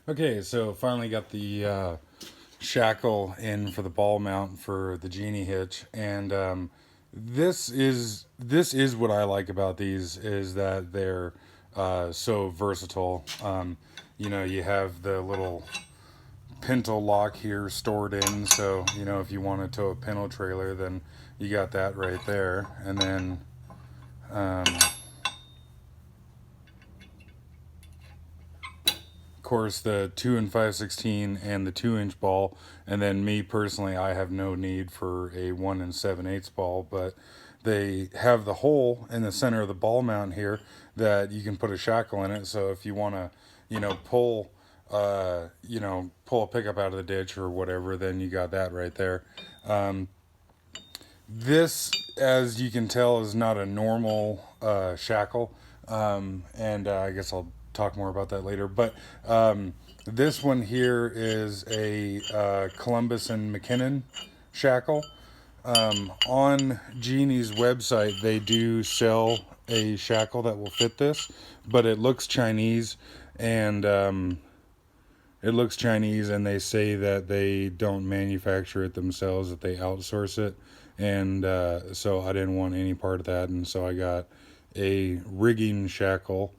Okay, so finally got the shackle in for the ball mount for the genie hitch, and this is what I like about these is that they're so versatile. You have the little pintle lock here stored in, so if you want to tow a pintle trailer, then you got that right there, and then um, course the 2 and 5/16 and the 2-inch ball, and then me personally, I have no need for a 1 and 7/8 ball, but they have the hole in the center of the ball mount here that you can put a shackle in it. So if you want to pull pull a pickup out of the ditch or whatever, then you got that right there. This, as you can tell, is not a normal shackle, and I guess I'll talk more about that later. But this one here is a Columbus and McKinnon shackle. On Genie's website, they do sell a shackle that will fit this, but it looks Chinese, and they say that they don't manufacture it themselves, that they outsource it, and so I didn't want any part of that, and so I got a rigging shackle.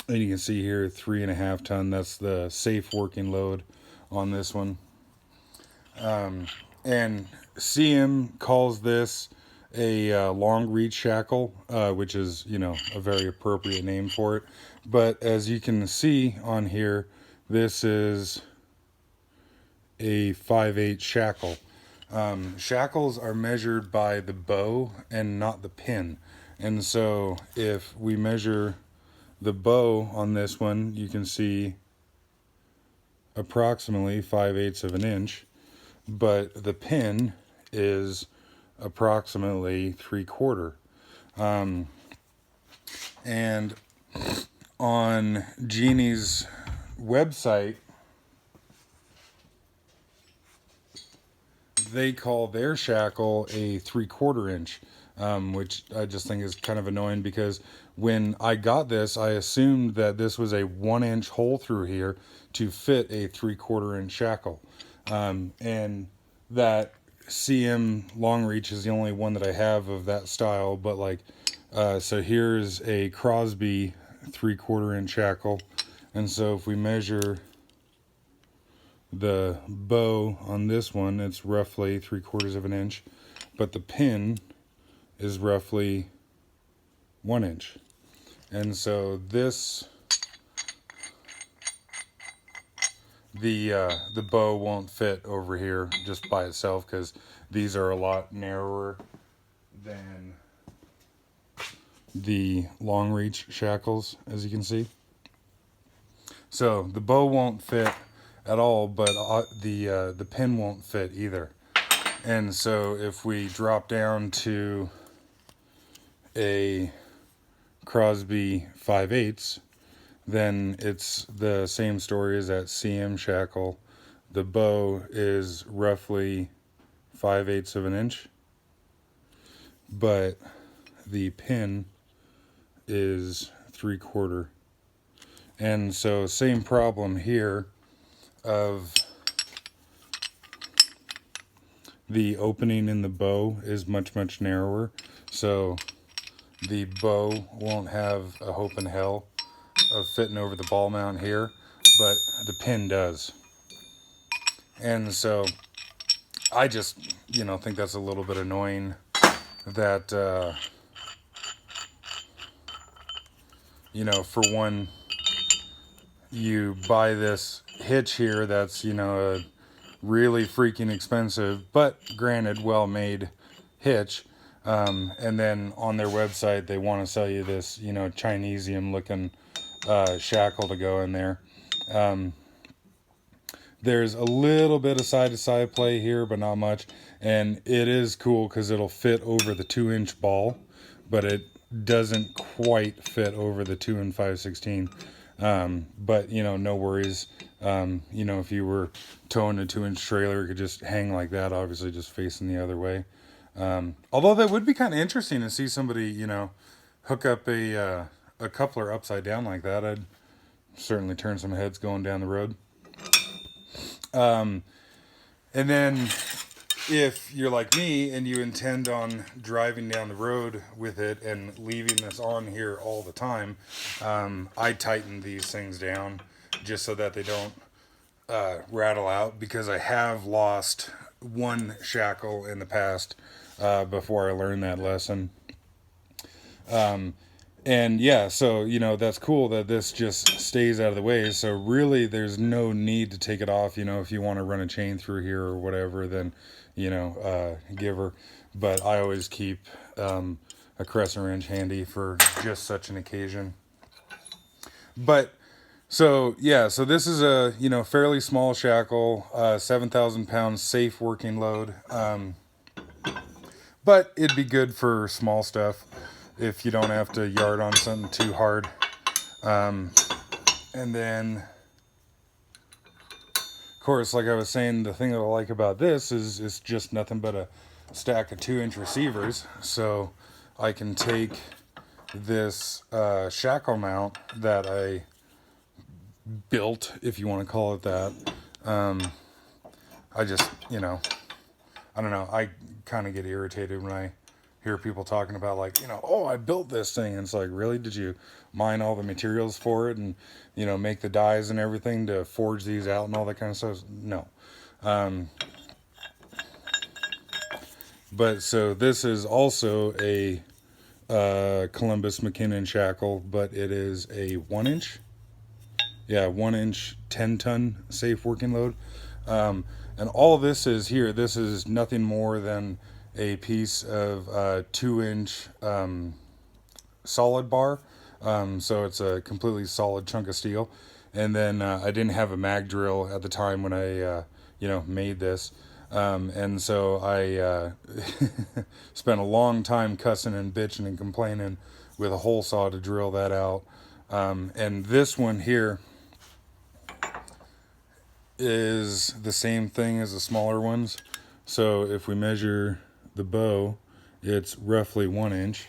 And you can see here 3.5 ton. That's the safe working load on this one. And CM calls this a long reach shackle, which is a very appropriate name for it. But as you can see on here, this is a 5/8 shackle. Shackles are measured by the bow and not the pin, and so if we measure the bow on this one, you can see approximately 5/8 of an inch, but the pin is approximately 3/4. And on Genie's website, they call their shackle a 3/4 inch, which I just think is kind of annoying because when I got this, I assumed that this was a 1-inch hole through here to fit a 3/4 inch shackle. And that CM long reach is the only one that I have of that style, but so here's a Crosby 3/4 inch shackle. And so if we measure the bow on this one, it's roughly 3/4 of an inch, but the pin is roughly 1 inch. And so the bow won't fit over here just by itself because these are a lot narrower than the long reach shackles, as you can see. So the bow won't fit at all, but the pin won't fit either. And so if we drop down to a Crosby 5/8, then it's the same story as that CM shackle. The bow is roughly 5/8 of an inch, but the pin is 3/4. And so same problem here of the opening in the bow is much, much narrower. So the bow won't have a hope in hell of fitting over the ball mount here, but the pin does. And so I just, think that's a little bit annoying that, for one, you buy this hitch here that's, a really freaking expensive, but granted, well-made hitch. And then on their website, they want to sell you this, Chinesium-looking shackle to go in there. There's a little bit of side-to-side play here, but not much. And it is cool because it'll fit over the 2-inch ball, but it doesn't quite fit over the 2 and 5/16. But, no worries. If you were towing a 2-inch trailer, it could just hang like that, obviously just facing the other way. Although that would be kind of interesting to see somebody, hook up a coupler upside down like that. I'd certainly turn some heads going down the road. And then if you're like me and you intend on driving down the road with it and leaving this on here all the time, I tighten these things down just so that they don't rattle out, because I have lost one shackle in the past before I learned that lesson. And yeah, so, that's cool that this just stays out of the way. So really there's no need to take it off. If you want to run a chain through here or whatever, then, give her. But I always keep a crescent wrench handy for just such an occasion. But so, yeah, so this is a, fairly small shackle, 7,000 pounds safe working load. But it'd be good for small stuff if you don't have to yard on something too hard. And then, of course, like I was saying, the thing that I like about this is it's just nothing but a stack of 2-inch receivers. So I can take this shackle mount that I built, if you want to call it that. I just, I don't know. I kind of get irritated when I hear people talking about, like, oh, I built this thing. And it's like, really? Did you mine all the materials for it and, make the dies and everything to forge these out and all that kind of stuff? No. But so this is also a Columbus McKinnon shackle, but it is a 1-inch. Yeah, 1-inch, 10-ton safe working load. And all of this is here. This is nothing more than a piece of 2-inch solid bar. So it's a completely solid chunk of steel. And then I didn't have a mag drill at the time when I, made this. And so I spent a long time cussing and bitching and complaining with a hole saw to drill that out. And this one here is the same thing as the smaller ones. So if we measure the bow, it's roughly 1 inch.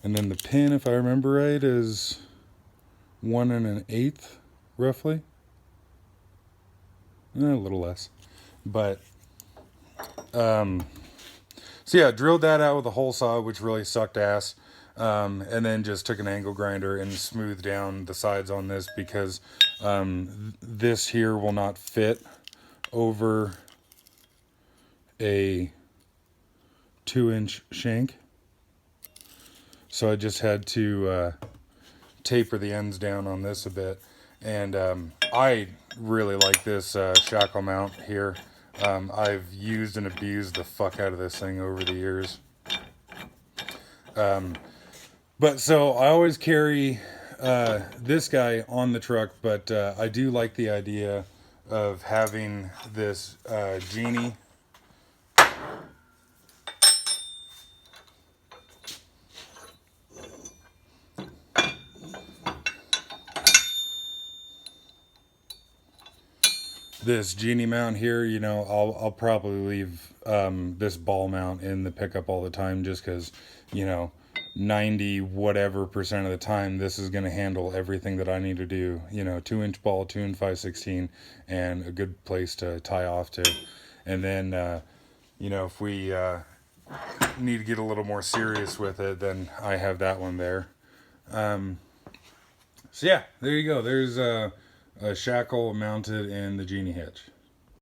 And then the pin, if I remember right, is 1 1/8, roughly. A little less. But, so yeah, drilled that out with a hole saw, which really sucked ass. And then just took an angle grinder and smoothed down the sides on this, because this here will not fit over a 2-inch shank. So I just had to taper the ends down on this a bit. And I really like this shackle mount here. I've used and abused the fuck out of this thing over the years. But so I always carry this guy on the truck, but I do like the idea of having this geny. This geny mount here, I'll probably leave this ball mount in the pickup all the time, just because, 90 whatever percent of the time this is going to handle everything that I need to do. 2-inch ball, 2 and 5/16, and a good place to tie off to. And then if we need to get a little more serious with it, then I have that one there. So yeah, there you go. There's a shackle mounted in the geny hitch.